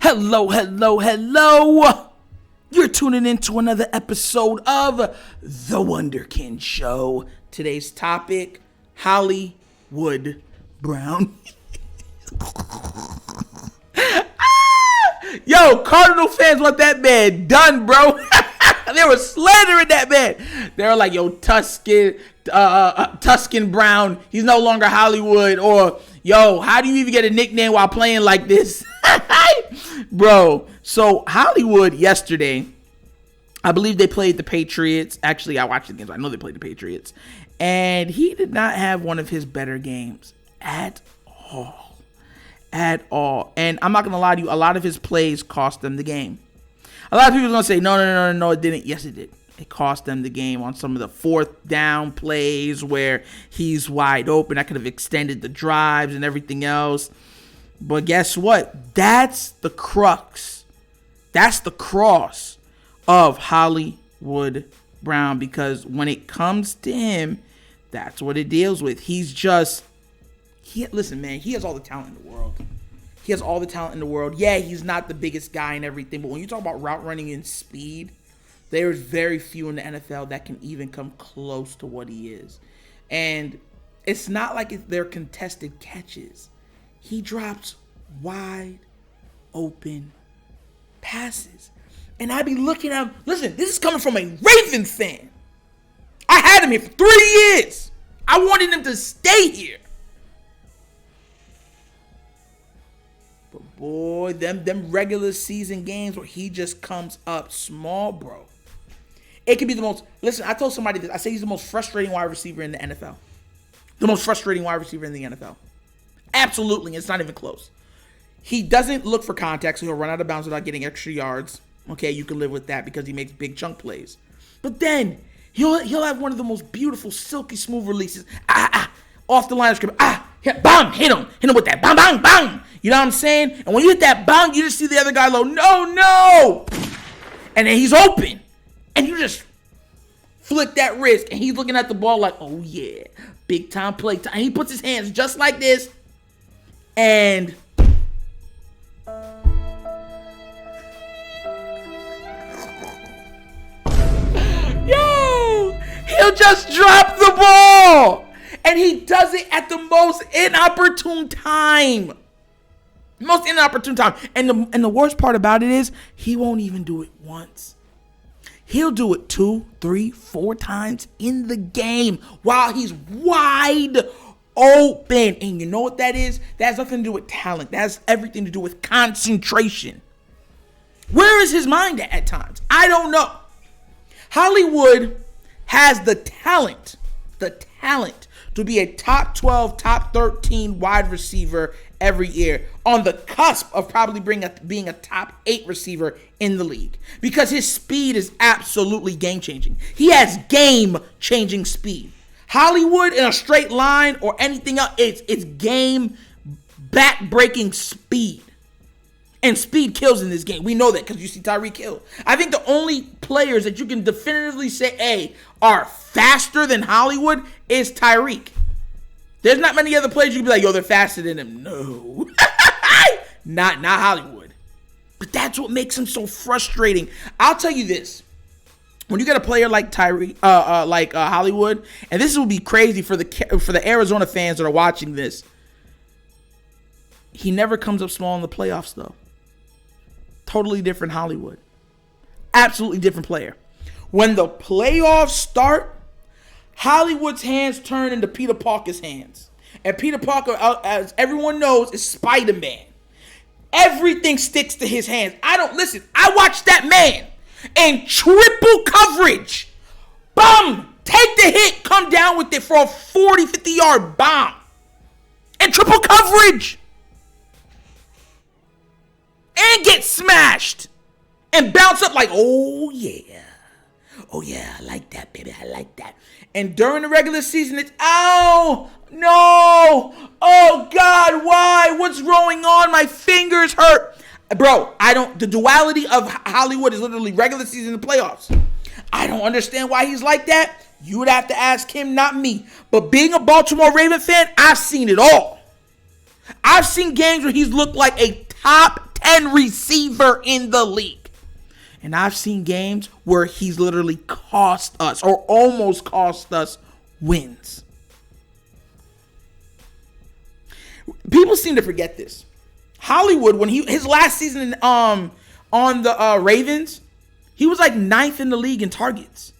Hello, hello, hello. You're tuning in to another episode of The Wunderkind Show. Today's topic, Hollywood Brown. Yo, Cardinal fans want that man done, bro. They were slandering that man. They were like, yo, Tuscan Brown, he's no longer Hollywood. Or, yo, how do you even get a nickname while playing like this? Bro, so Hollywood yesterday, I believe they played the Patriots. Actually, I watched the games. I know they played the Patriots. And he did not have one of his better games at all. At all. And I'm not going to lie to you, a lot of his plays cost them the game. A lot of people are going to say, no, it didn't. Yes, it did. It cost them the game on some of the fourth down plays where he's wide open. I could have extended the drives and everything else. But guess what? That's the crux. That's the cross of Hollywood Brown. Because when it comes to him, that's what it deals with. Listen, man, he has all the talent in the world. He has all the talent in the world. Yeah, he's not the biggest guy and everything. But when you talk about route running and speed, there's very few in the NFL that can even come close to what he is. And it's not like they're contested catches. He drops wide open passes. And I be looking at him. Listen, this is coming from a Ravens fan. I had him here for 3 years. I wanted him to stay here. But boy, them regular season games where he just comes up small, bro. It can be the most. Listen, I told somebody this. I say he's the most frustrating wide receiver in the NFL. The most frustrating wide receiver in the NFL. Absolutely. It's not even close. He doesn't look for contact, so he'll run out of bounds without getting extra yards. Okay, you can live with that because he makes big chunk plays. But then he'll have one of the most beautiful, silky smooth releases. Off the line of scrimmage. Bang, hit him with that. Bang, bang, bang. You know what I'm saying? And when you hit that bang, you just see the other guy go, no. And then he's open. And you just flick that wrist, and he's looking at the ball like, oh yeah, big time play time. And he puts his hands just like this, and he'll just drop the ball. And he does it at the most inopportune time. And the worst part about it is he won't even do it once. He'll do it 2, 3, 4 times in the game while he's wide open. And you know what that is? That has nothing to do with talent. That has everything to do with concentration. Where is his mind at times? I don't know. Hollywood has the talent to be a top 12, top 13 wide receiver every year, on the cusp of probably being a top 8 receiver in the league, because his speed is absolutely game-changing. He has game-changing speed. Hollywood in a straight line or anything else, it's game back-breaking speed. And speed kills in this game. We know that because you see Tyreek Hill. I think the only players that you can definitively say, are faster than Hollywood is Tyreek. There's not many other players you can be like, yo, they're faster than him. No. Not Hollywood. But that's what makes him so frustrating. I'll tell you this. When you get a player like Hollywood, and this will be crazy for the Arizona fans that are watching this, he never comes up small in the playoffs, though. Totally different Hollywood. Absolutely different player. When the playoffs start, Hollywood's hands turn into Peter Parker's hands. And Peter Parker, as everyone knows, is Spider-Man. Everything sticks to his hands. I watched that man in triple coverage. Bomb! Take the hit, come down with it for a 40, 50-yard bomb. In triple coverage. And get smashed. And bounce up like, oh yeah, I like that, baby. I like that. And during the regular season, it's, oh, no. Oh, God, why? What's going on? My fingers hurt. Bro, the duality of Hollywood is literally regular season and playoffs. I don't understand why he's like that. You would have to ask him, not me. But being a Baltimore Raven fan, I've seen it all. I've seen games where he's looked like a top 10 receiver in the league. And I've seen games where he's literally cost us or almost cost us wins. People seem to forget this. Hollywood, when his last season on the Ravens, he was like 9th in the league in targets.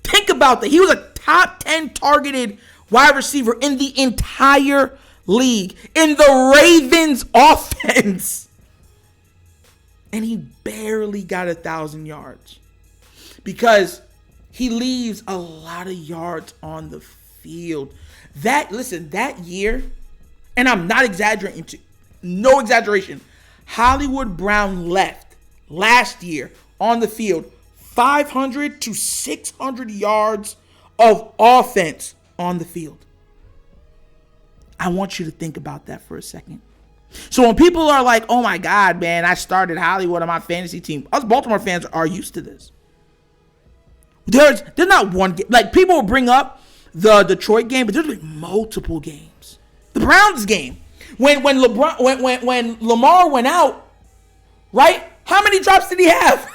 Think about that. He was a top 10 targeted wide receiver in the entire league in the Ravens offense. And he barely got 1,000 yards because he leaves a lot of yards on the field. That year, and I'm not exaggerating, no exaggeration, Hollywood Brown left last year on the field 500 to 600 yards of offense on the field. I want you to think about that for a second. So when people are like, oh my God, man, I started Hollywood on my fantasy team. Us Baltimore fans are used to this. There's not one game. Like, people will bring up the Detroit game, but there's like multiple games. The Browns game. When Lamar went out, right? How many drops did he have?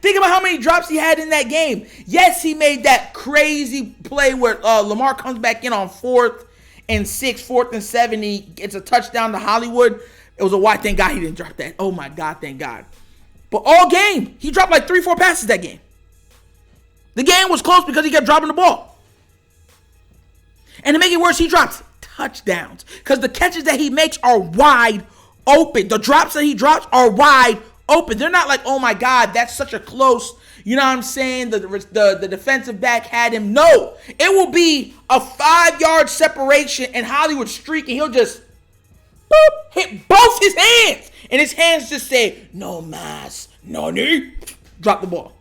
Think about how many drops he had in that game. Yes, he made that crazy play where Lamar comes back in on 4th and 6, 4th and 7. He gets a touchdown to Hollywood. It was a wide. Thank God he didn't drop that. Oh my God, thank God. But all game, he dropped like 3-4 passes that game. The game was close because he kept dropping the ball. And to make it worse, he drops touchdowns because the catches that he makes are wide open. The drops that he drops are wide open. They're not like, oh my God, that's such a close, you know what I'm saying? The defensive back had him. No, it will be a 5-yard separation and Hollywood streak, and he'll just boop, hit both his hands. And his hands just say, no mas, no knee, drop the ball.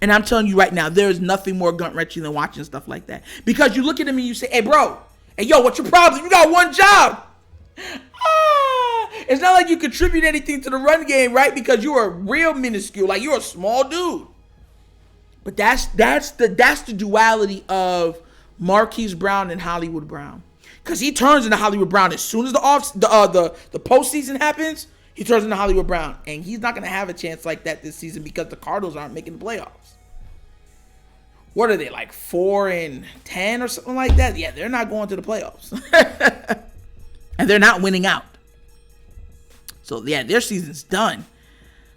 And I'm telling you right now, there is nothing more gut-wrenching than watching stuff like that. Because you look at him and you say, hey, bro, hey, yo, what's your problem? You got one job. It's not like you contribute anything to the run game, right? Because you're a real minuscule, like you're a small dude. But that's the duality of Marquise Brown and Hollywood Brown. Because he turns into Hollywood Brown as soon as the postseason happens. He turns into Hollywood Brown, and he's not going to have a chance like that this season because the Cardinals aren't making the playoffs. What are they, like 4-10 or something like that? Yeah, they're not going to the playoffs. And they're not winning out. So, yeah, their season's done.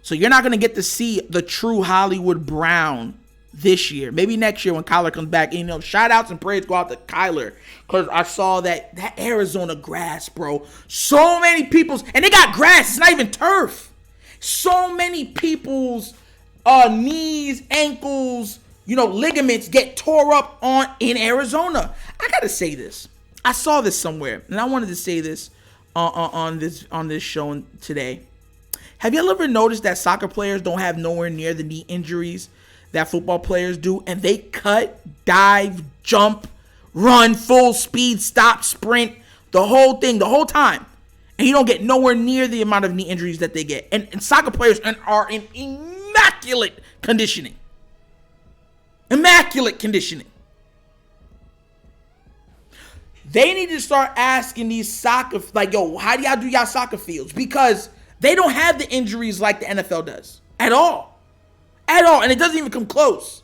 So you're not going to get to see the true Hollywood Brown this year. Maybe next year when Kyler comes back. And, you know, shout outs and praise go out to Kyler. Because I saw that Arizona grass, bro. So many people's, and they got grass. It's not even turf. So many people's knees, ankles, ligaments get tore up in Arizona. I got to say this. I saw this somewhere, and I wanted to say this on this show today. Have you ever noticed that soccer players don't have nowhere near the knee injuries that football players do? And they cut, dive, jump, run, full speed, stop, sprint, the whole thing, the whole time. And you don't get nowhere near the amount of knee injuries that they get. And soccer players are in immaculate conditioning. Immaculate conditioning. They need to start asking these soccer, like, yo, how do y'all do y'all soccer fields? Because they don't have the injuries like the NFL does. At all. At all. And it doesn't even come close.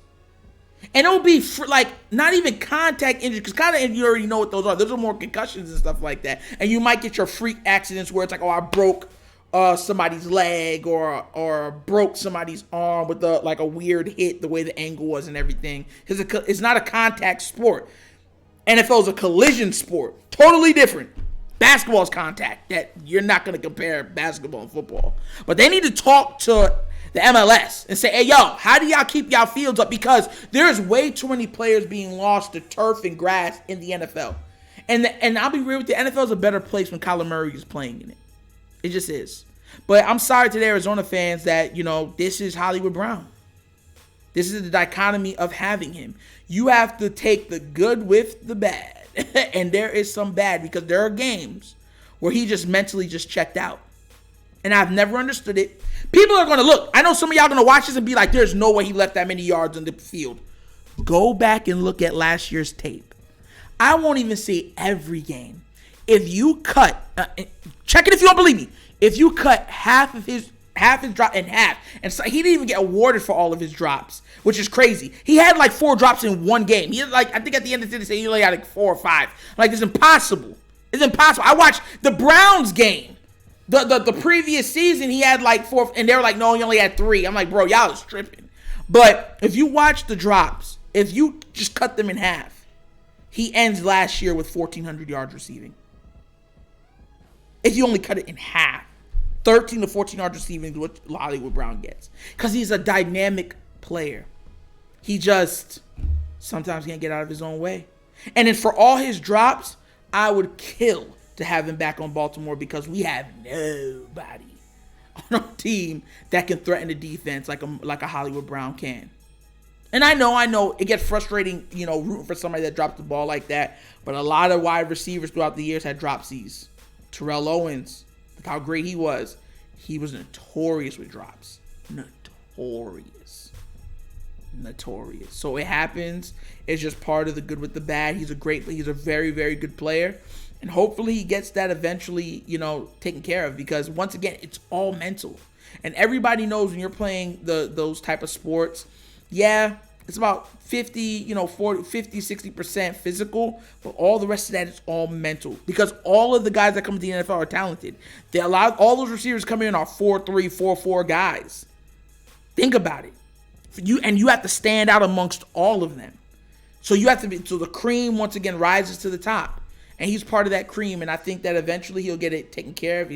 And it'll be not even contact injuries, because kind of you already know what those are. Those are more concussions and stuff like that. And you might get your freak accidents where it's like, oh, I broke somebody's leg or broke somebody's arm with a weird hit, the way the angle was and everything. Because it's not a contact sport. NFL is a collision sport. Totally different. Basketball is contact. That you're not going to compare basketball and football. But they need to talk to the MLS and say, hey, yo, how do y'all keep y'all fields up? Because there's way too many players being lost to turf and grass in the NFL. And I'll be real with you, the NFL is a better place when Kyler Murray is playing in it. It just is. But I'm sorry to the Arizona fans that, this is Hollywood Brown. This is the dichotomy of having him. You have to take the good with the bad. And there is some bad because there are games where he just mentally just checked out. And I've never understood it. People are going to look. I know some of y'all going to watch this and be like, there's no way he left that many yards on the field. Go back and look at last year's tape. I won't even say every game. If you cut, check it if you don't believe me. If you cut half his drop in half, and so he didn't even get awarded for all of his drops, which is crazy. He had like 4 drops in one game. He had like, I think at the end of the day, he only had like 4 or 5. Like, it's impossible. It's impossible. I watched the Browns game. The previous season, he had like 4, and they were like, no, he only had 3. I'm like, bro, y'all is tripping. But if you watch the drops, if you just cut them in half, he ends last year with 1,400 yards receiving. If you only cut it in half, 13 to 14 yards receiving is what Hollywood Brown gets. Because he's a dynamic player. He just sometimes can't get out of his own way. And then for all his drops, I would kill to have him back on Baltimore because we have nobody on our team that can threaten the defense like a Hollywood Brown can. And I know it gets frustrating, rooting for somebody that drops the ball like that. But a lot of wide receivers throughout the years had dropsies. Terrell Owens, look how great he was. He was notorious with drops. Notorious. So it happens. It's just part of the good with the bad. He's a very, very good player. And hopefully he gets that eventually, taken care of. Because once again, it's all mental. And everybody knows when you're playing those type of sports, yeah, it's about 50, 40, 50, 60% physical, but all the rest of that is all mental. Because all of the guys that come to the NFL are talented. All those receivers coming in are 4-3, 4-4 guys. Think about it. You have to stand out amongst all of them. So the cream once again rises to the top. And he's part of that cream, and I think that eventually he'll get it taken care of.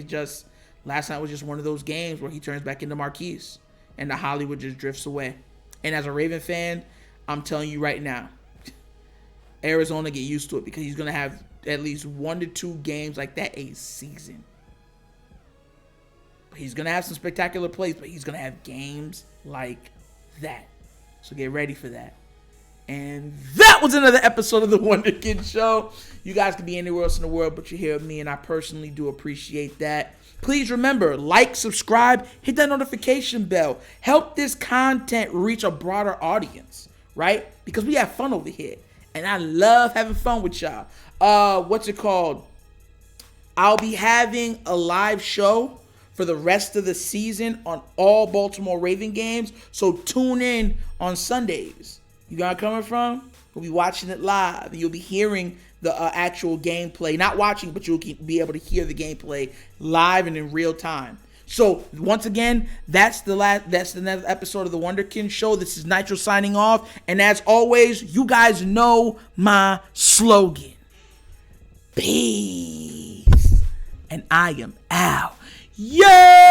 Last night was just one of those games where he turns back into Marquise, and the Hollywood just drifts away. And as a Raven fan, I'm telling you right now, Arizona, get used to it because he's going to have at least 1 to 2 games like that a season. He's going to have some spectacular plays, but he's going to have games like that. So get ready for that. And that was another episode of the Wunderkind Show. You guys can be anywhere else in the world, but you're here with me, and I personally do appreciate that. Please remember, like, subscribe, hit that notification bell. Help this content reach a broader audience, right? Because we have fun over here, and I love having fun with y'all. I'll be having a live show for the rest of the season on all Baltimore Raven games, so tune in on Sundays. You got it coming from? We'll be watching it live, and you'll be hearing the actual gameplay. Not watching, but you'll be able to hear the gameplay live and in real time. So, once again, that's the next episode of the Wunderkind Show. This is Nitro signing off. And as always, you guys know my slogan. Peace. And I am out. Yeah!